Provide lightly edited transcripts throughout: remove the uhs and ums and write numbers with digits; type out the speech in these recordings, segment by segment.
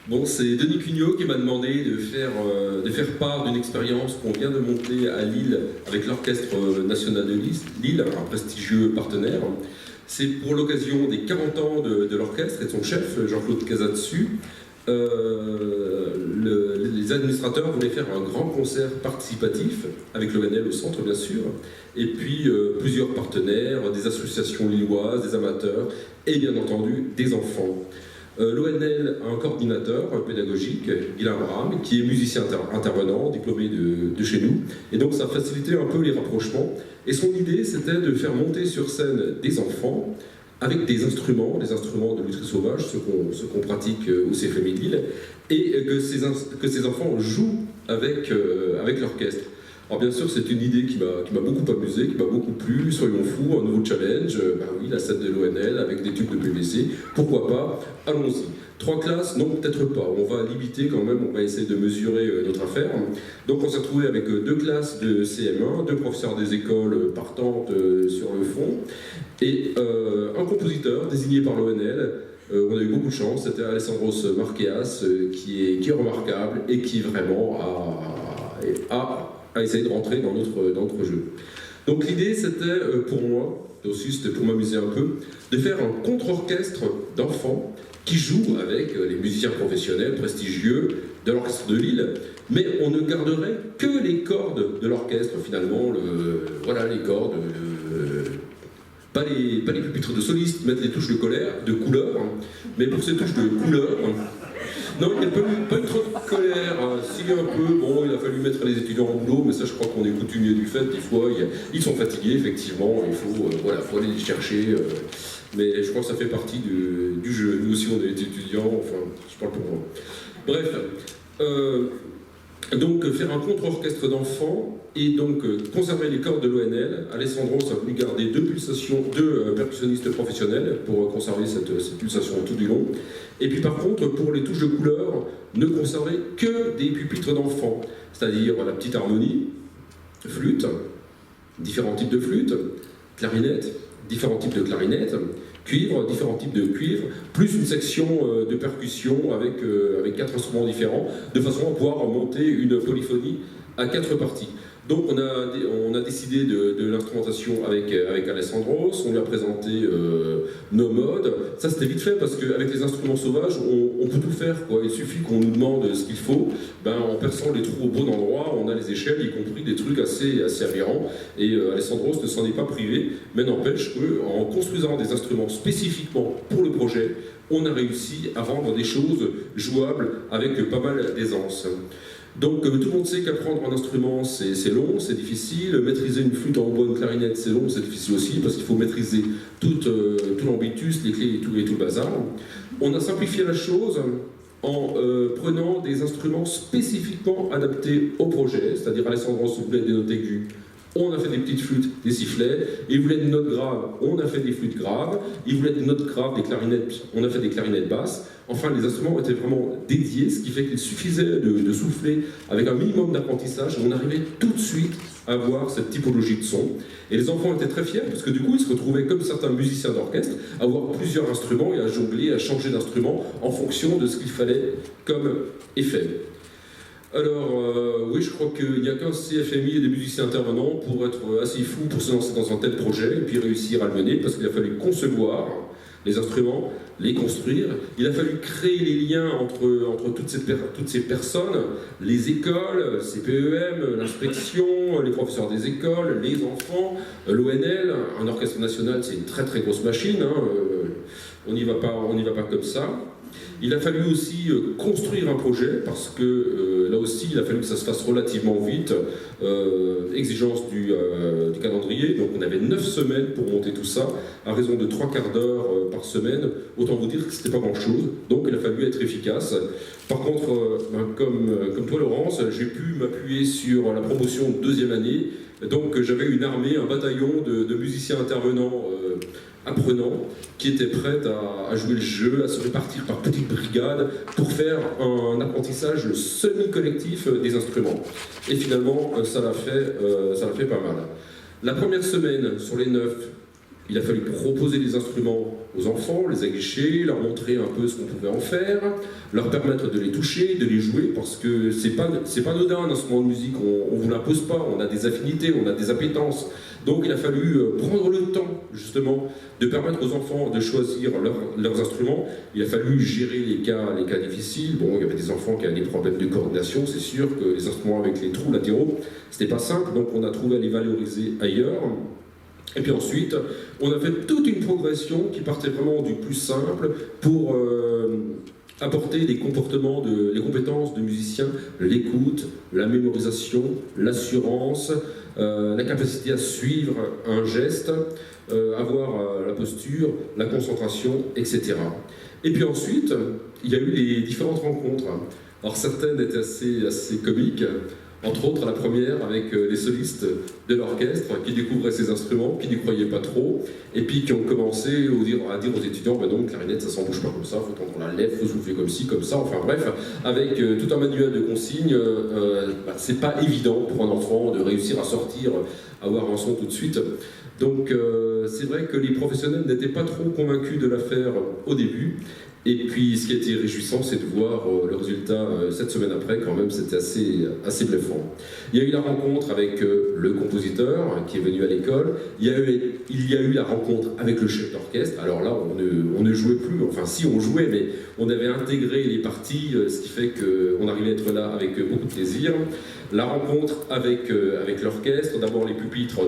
Bon, c'est Denis Cugnot qui m'a demandé de faire part d'une expérience qu'on vient de monter à Lille avec l'Orchestre National de Lille, un prestigieux partenaire. C'est pour l'occasion des 40 ans de l'orchestre et de son chef, Jean-Claude Casatsu. Les administrateurs voulaient faire un grand concert participatif, avec l'ONL au centre bien sûr, et puis plusieurs partenaires, des associations lilloises, des amateurs, et bien entendu des enfants. L'ONL a un coordinateur pédagogique, Guylain Bram, qui est musicien intervenant, diplômé de chez nous, et donc ça a facilité un peu les rapprochements. Et son idée, c'était de faire monter sur scène des enfants avec des instruments de lutherie sauvage, ce qu'on pratique au CFMI de Lille, et que ces enfants jouent avec l'orchestre. Alors bien sûr, c'est une idée qui m'a beaucoup amusé, qui m'a beaucoup plu. Soyons fous, un nouveau challenge. Ben oui, la scène de l'ONL avec des tubes de PVC. Pourquoi pas? Allons-y. 3 classes? Non, peut-être pas. On va limiter quand même, on va essayer de mesurer notre affaire. Donc on s'est retrouvé avec 2 classes de CM1, 2 professeurs des écoles partantes sur le fond, et un compositeur désigné par l'ONL. On a eu beaucoup de chance, c'était Alessandros Marqueas, qui est remarquable et qui vraiment a essayé de rentrer dans notre jeu. Donc l'idée c'était pour moi, aussi c'était pour m'amuser un peu, de faire un contre-orchestre d'enfants qui jouent avec les musiciens professionnels prestigieux de l'orchestre de Lille, mais on ne garderait que les cordes de l'orchestre finalement, voilà les cordes, pas les pupitres de solistes, mettre les touches de couleur, mais pour ces touches de couleur, non, il n'y a pas eu trop de colère, si un peu, bon, il a fallu mettre les étudiants au boulot, mais ça je crois qu'on est coutumier du fait, des fois ils sont fatigués effectivement, il faut aller les chercher, mais je crois que ça fait partie du jeu, nous aussi on est étudiants, enfin je parle pour moi. Bref, donc faire un contre-orchestre d'enfants et donc conserver les cordes de l'ONL. Alessandros a voulu garder 2 percussionnistes professionnels pour conserver cette pulsation tout du long. Et puis par contre, pour les touches de couleur, ne conserver que des pupitres d'enfants, c'est-à-dire la petite harmonie, flûte, différents types de flûtes, clarinette, différents types de clarinettes, cuivre, différents types de cuivre, plus une section de percussion avec 4 instruments différents, de façon à pouvoir monter une polyphonie à 4 parties. Donc on a décidé de l'instrumentation avec Alessandros, on lui a présenté nos modes. Ça c'était vite fait parce qu'avec les instruments sauvages, on peut tout faire, quoi. Il suffit qu'on nous demande ce qu'il faut, en perçant les trous au bon endroit, on a les échelles, y compris des trucs assez aberrants. Et Alessandros ne s'en est pas privé, mais n'empêche qu'en construisant des instruments spécifiquement pour le projet, on a réussi à rendre des choses jouables avec pas mal d'aisance. Donc tout le monde sait qu'apprendre un instrument c'est long, c'est difficile, maîtriser une flûte en hautbois, une clarinette c'est long, c'est difficile aussi parce qu'il faut maîtriser tout l'ambitus, les clés et tout le bazar. On a simplifié la chose en prenant des instruments spécifiquement adaptés au projet, c'est-à-dire Alessandros voulait des notes aiguës, on a fait des petites flûtes, des sifflets, il voulait des notes graves, on a fait des flûtes graves, il voulait des notes graves, des clarinettes, on a fait des clarinettes basses. Enfin, les instruments étaient vraiment dédiés, ce qui fait qu'il suffisait de souffler avec un minimum d'apprentissage, et on arrivait tout de suite à avoir cette typologie de son. Et les enfants étaient très fiers, parce que du coup, ils se retrouvaient comme certains musiciens d'orchestre, à avoir plusieurs instruments et à jongler, à changer d'instrument en fonction de ce qu'il fallait comme effet. Alors, oui, je crois qu'il n'y a qu'un CFMI et des musiciens intervenants pour être assez fous pour se lancer dans un tel projet et puis réussir à le mener, parce qu'il a fallu concevoir les instruments, les construire. Il a fallu créer les liens entre toutes ces personnes, les écoles, CPEM, l'inspection, les professeurs des écoles, les enfants, l'ONL. Un orchestre national, c'est une très très grosse machine, hein, on n'y va pas comme ça. Il a fallu aussi construire un projet parce que là aussi il a fallu que ça se fasse relativement vite, exigence du calendrier, donc on avait 9 semaines pour monter tout ça, à raison de 3/4 d'heure par semaine, autant vous dire que c'était pas grand chose, donc il a fallu être efficace. Par contre, comme toi Laurence, j'ai pu m'appuyer sur la promotion de 2e année, donc j'avais une armée, un bataillon de musiciens intervenants apprenants qui étaient prêts à jouer le jeu, à se répartir par petites brigades pour faire un apprentissage semi-collectif des instruments. Et finalement, ça l'a fait pas mal. La première semaine, sur les 9, il a fallu proposer des instruments aux enfants, les aguicher, leur montrer un peu ce qu'on pouvait en faire, leur permettre de les toucher, de les jouer, parce que c'est pas anodin un instrument de musique, on vous l'impose pas, on a des affinités, on a des appétences. Donc il a fallu prendre le temps, justement, de permettre aux enfants de choisir leurs instruments. Il a fallu gérer les cas difficiles. Bon, il y avait des enfants qui avaient des problèmes de coordination, c'est sûr que les instruments avec les trous latéraux, c'était pas simple, donc on a trouvé à les valoriser ailleurs. Et puis ensuite, on a fait toute une progression qui partait vraiment du plus simple pour apporter les compétences de musiciens, l'écoute, la mémorisation, l'assurance, la capacité à suivre un geste, avoir la posture, la concentration, etc. Et puis ensuite, il y a eu les différentes rencontres. Alors certaines étaient assez comiques. Entre autres, la première avec les solistes de l'orchestre qui découvraient ces instruments, qui n'y croyaient pas trop, et puis qui ont commencé à dire aux étudiants, ben non, clarinette, ça s'embouche pas comme ça, il faut tendre la lèvre, il faut souffler comme ci, comme ça, enfin bref, avec tout un manuel de consignes, c'est pas évident pour un enfant de réussir à sortir, avoir un son tout de suite. Donc c'est vrai que les professionnels n'étaient pas trop convaincus de l'affaire au début. Et puis, ce qui a été réjouissant, c'est de voir le résultat 7 semaines après, quand même, c'était assez bluffant. Il y a eu la rencontre avec le compositeur qui est venu à l'école. Il y a eu la rencontre avec le chef d'orchestre. Alors là, on ne jouait plus, enfin si, on jouait, mais on avait intégré les parties, ce qui fait qu'on arrivait à être là avec beaucoup de plaisir. La rencontre avec l'orchestre, d'abord les pupitres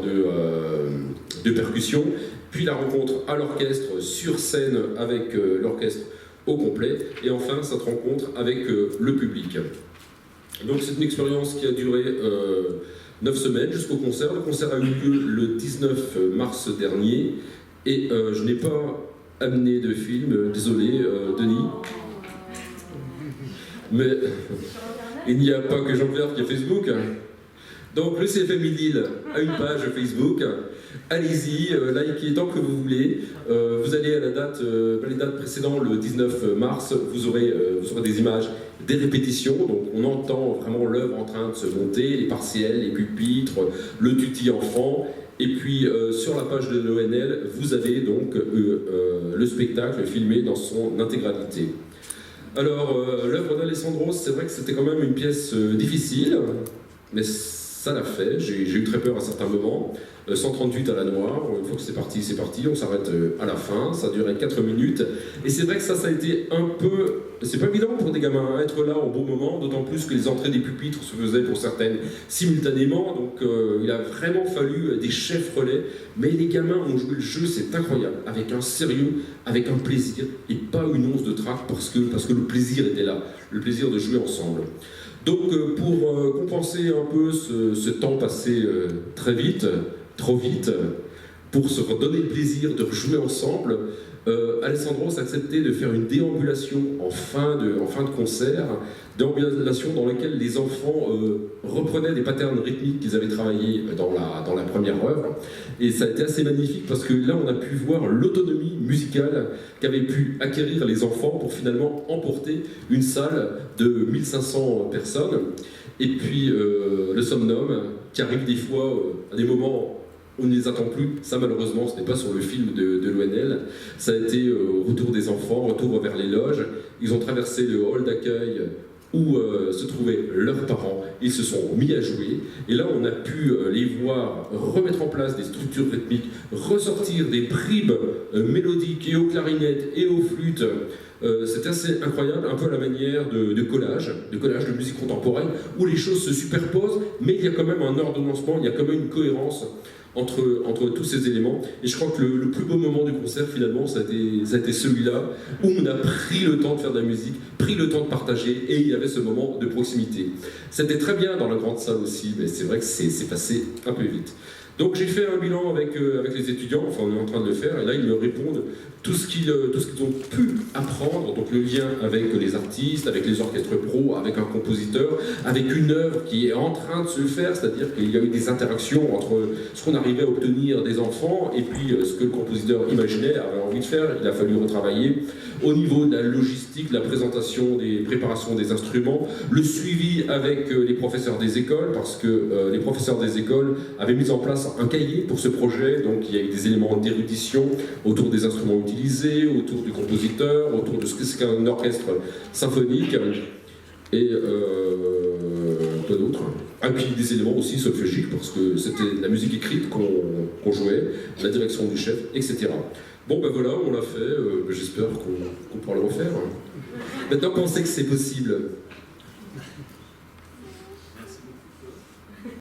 de percussion, puis la rencontre à l'orchestre, sur scène avec l'orchestre au complet, et enfin cette rencontre avec le public. Donc c'est une expérience qui a duré 9 semaines jusqu'au concert. Le concert a eu lieu le 19 mars dernier, et je n'ai pas amené de film, désolé Denis. Mais il n'y a pas que Jean-Pierre qui a Facebook. Donc le CFM Lille a une page Facebook. Allez-y, likez tant que vous voulez. Vous allez à les dates précédentes, le 19 mars, vous aurez des images, des répétitions. Donc on entend vraiment l'œuvre en train de se monter, les partiels, les pupitres, le tutti enfant. Et puis sur la page de l'ONL, vous avez donc le spectacle filmé dans son intégralité. Alors l'œuvre d'Alessandro, c'est vrai que c'était quand même une pièce difficile, mais ça l'a fait. J'ai eu très peur à certains moments. 138 à la noire, une fois que c'est parti, on s'arrête à la fin, ça a duré 4 minutes, et c'est vrai que ça a été un peu, c'est pas évident pour des gamins, être là au bon moment, d'autant plus que les entrées des pupitres se faisaient pour certaines simultanément, donc il a vraiment fallu des chefs relais, mais les gamins ont joué le jeu, c'est incroyable, avec un sérieux, avec un plaisir, et pas une once de trac, parce que le plaisir était là, le plaisir de jouer ensemble. Donc pour compenser un peu ce temps passé très vite, trop vite, pour se redonner le plaisir de rejouer ensemble, Alessandro s'est accepté de faire une déambulation en fin de concert, déambulation dans laquelle les enfants reprenaient des patterns rythmiques qu'ils avaient travaillés dans la première œuvre, et ça a été assez magnifique parce que là on a pu voir l'autonomie musicale qu'avaient pu acquérir les enfants pour finalement emporter une salle de 1500 personnes, et puis le somnum qui arrive des fois à des moments on ne les attend plus, ça malheureusement ce n'est pas sur le film de l'ONL, ça a été retour des enfants, retour vers les loges, ils ont traversé le hall d'accueil où se trouvaient leurs parents, ils se sont mis à jouer, et là on a pu les voir remettre en place des structures rythmiques, ressortir des bribes mélodiques et aux clarinettes et aux flûtes. C'était assez incroyable, un peu à la manière de collage de musique contemporaine, où les choses se superposent, mais il y a quand même un ordonnancement, il y a quand même une cohérence entre tous ces éléments. Et je crois que le plus beau moment du concert, finalement, ça a été celui-là, où on a pris le temps de faire de la musique, pris le temps de partager, et il y avait ce moment de proximité. C'était très bien dans la grande salle aussi, mais c'est vrai que c'est passé un peu vite. Donc j'ai fait un bilan avec les étudiants, enfin on est en train de le faire, et là ils me répondent tout ce qu'ils ont pu apprendre, donc le lien avec les artistes, avec les orchestres pros, avec un compositeur, avec une œuvre qui est en train de se faire, c'est-à-dire qu'il y a eu des interactions entre ce qu'on arrivait à obtenir des enfants et puis ce que le compositeur imaginait, avait envie de faire, il a fallu retravailler. Au niveau de la logistique, la présentation des préparations des instruments, le suivi avec les professeurs des écoles, parce que les professeurs des écoles avaient mis en place place un cahier pour ce projet, donc il y a eu des éléments d'érudition autour des instruments utilisés, autour du compositeur, autour de ce qu'un orchestre symphonique, et quoi d'autre. Et puis des éléments aussi solfégiques, parce que c'était la musique écrite qu'on jouait, la direction du chef, etc. Bon ben voilà, on l'a fait, j'espère qu'on pourra le refaire. Maintenant qu'on sait que c'est possible.